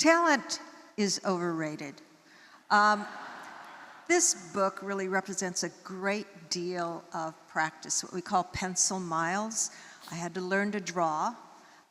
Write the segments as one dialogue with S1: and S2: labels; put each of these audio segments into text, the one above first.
S1: Talent is overrated. This book really represents a great deal of practice, what we call pencil miles. I had to learn to draw,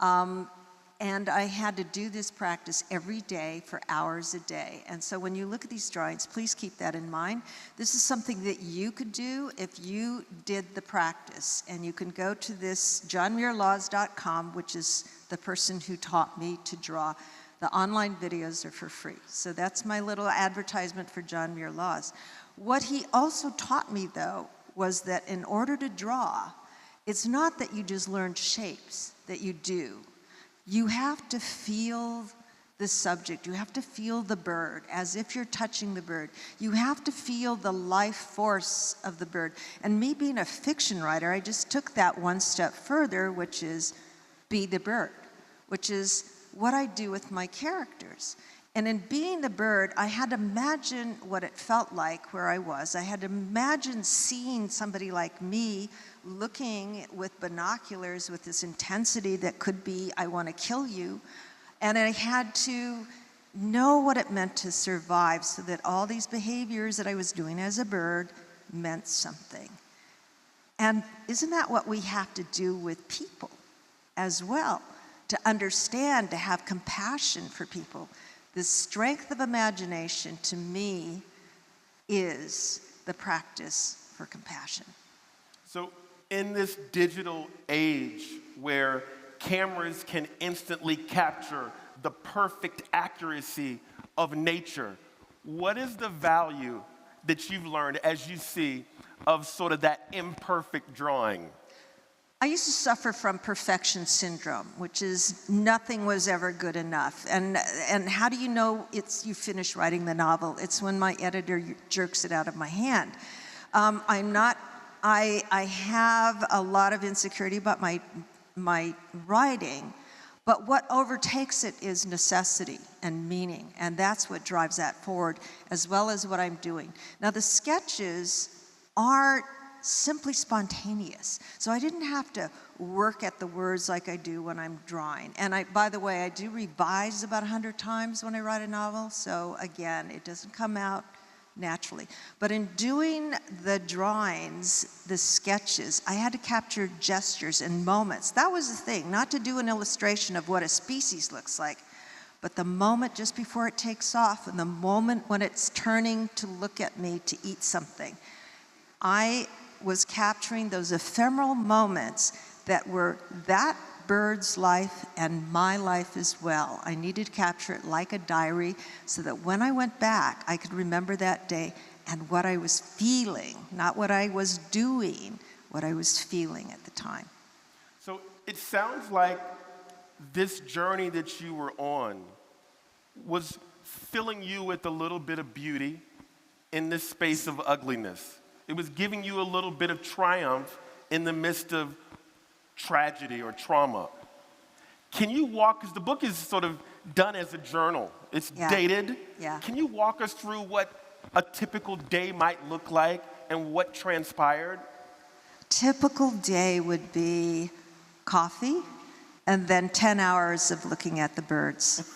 S1: and I had to do this practice every day for hours a day. And so when you look at these drawings, please keep that in mind. This is something that you could do if you did the practice. And you can go to this johnmuirlaws.com, which is the person who taught me to draw. The online videos are for free. So that's my little advertisement for John Muir Laws. What he also taught me, though, was that in order to draw, it's not that you just learn shapes, that you do. You have to feel the subject. You have to feel the bird as if you're touching the bird. You have to feel the life force of the bird. And me being a fiction writer, I just took that one step further, which is be the bird, which is what I do with my characters. And in being the bird, I had to imagine what it felt like where I was. I had to imagine seeing somebody like me looking with binoculars with this intensity that could be, I want to kill you. And I had to know what it meant to survive so that all these behaviors that I was doing as a bird meant something. And isn't that what we have to do with people as well? To understand, to have compassion for people. The strength of imagination, to me, is the practice for compassion.
S2: So in this digital age where cameras can instantly capture the perfect accuracy of nature, what is the value that you've learned as you see of sort of that imperfect drawing?
S1: I used to suffer from perfection syndrome, which is nothing was ever good enough. And how do you know you finished writing the novel? It's when my editor jerks it out of my hand. I have a lot of insecurity about my writing, but what overtakes it is necessity and meaning, and that's what drives that forward, as well as what I'm doing. Now, the sketches are simply spontaneous. So I didn't have to work at the words like I do when I'm drawing. And by the way, I do revise about 100 times when I write a novel. So again, it doesn't come out naturally. But in doing the drawings, the sketches, I had to capture gestures and moments. That was the thing, not to do an illustration of what a species looks like, but the moment just before it takes off and the moment when it's turning to look at me to eat something. I was capturing those ephemeral moments that were that bird's life and my life as well. I needed to capture it like a diary so that when I went back, I could remember that day and what I was feeling, not what I was doing, what I was feeling at the time.
S2: So it sounds like this journey that you were on was filling you with a little bit of beauty in this space of ugliness. It was giving you a little bit of triumph in the midst of tragedy or trauma. Can you walk, because the book is sort of done as a journal. It's dated.
S1: Yeah.
S2: Can you walk us through what a typical day might look like and what transpired?
S1: Typical day would be coffee and then 10 hours of looking at the birds.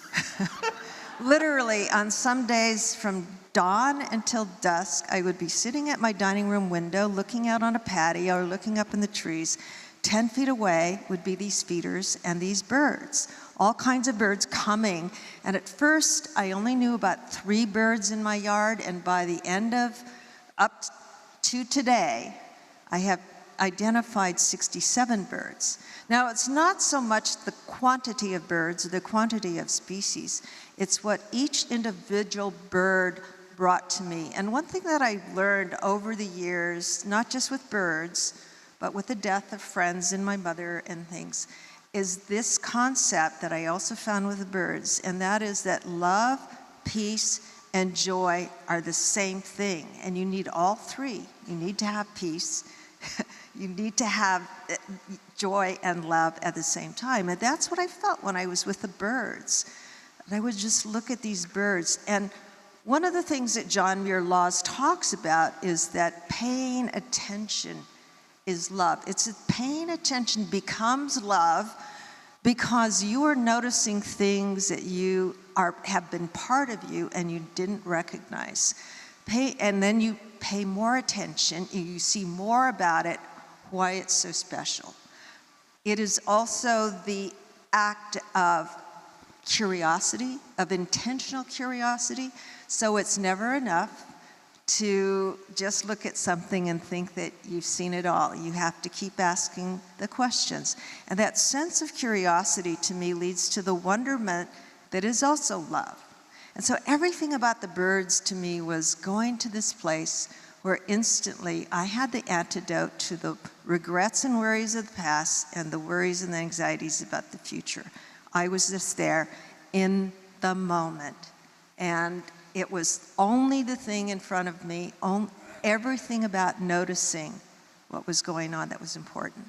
S1: Literally, on some days from dawn until dusk, I would be sitting at my dining room window, looking out on a patio or looking up in the trees. 10 feet away would be these feeders and these birds, all kinds of birds coming. And at first, I only knew about 3 birds in my yard, and by the end of up to today, I have identified 67 birds. Now, it's not so much the quantity of birds or the quantity of species, it's what each individual bird brought to me. And one thing that I learned over the years, not just with birds, but with the death of friends and my mother and things, is this concept that I also found with the birds, and that is that love, peace, and joy are the same thing. And you need all 3. You need to have peace, you need to have joy and love at the same time. And that's what I felt when I was with the birds. And I would just look at these birds. And one of the things that John Muir Laws talks about is that paying attention is love. It's that paying attention becomes love because you are noticing things that you have been part of you and you didn't recognize. And then you pay more attention, you see more about it, why it's so special. It is also the act of curiosity, of intentional curiosity. So it's never enough to just look at something and think that you've seen it all. You have to keep asking the questions. And that sense of curiosity to me leads to the wonderment that is also love. And so everything about the birds to me was going to this place where instantly I had the antidote to the regrets and worries of the past and the worries and the anxieties about the future. I was just there in the moment. And it was only the thing in front of me, everything about noticing what was going on that was important.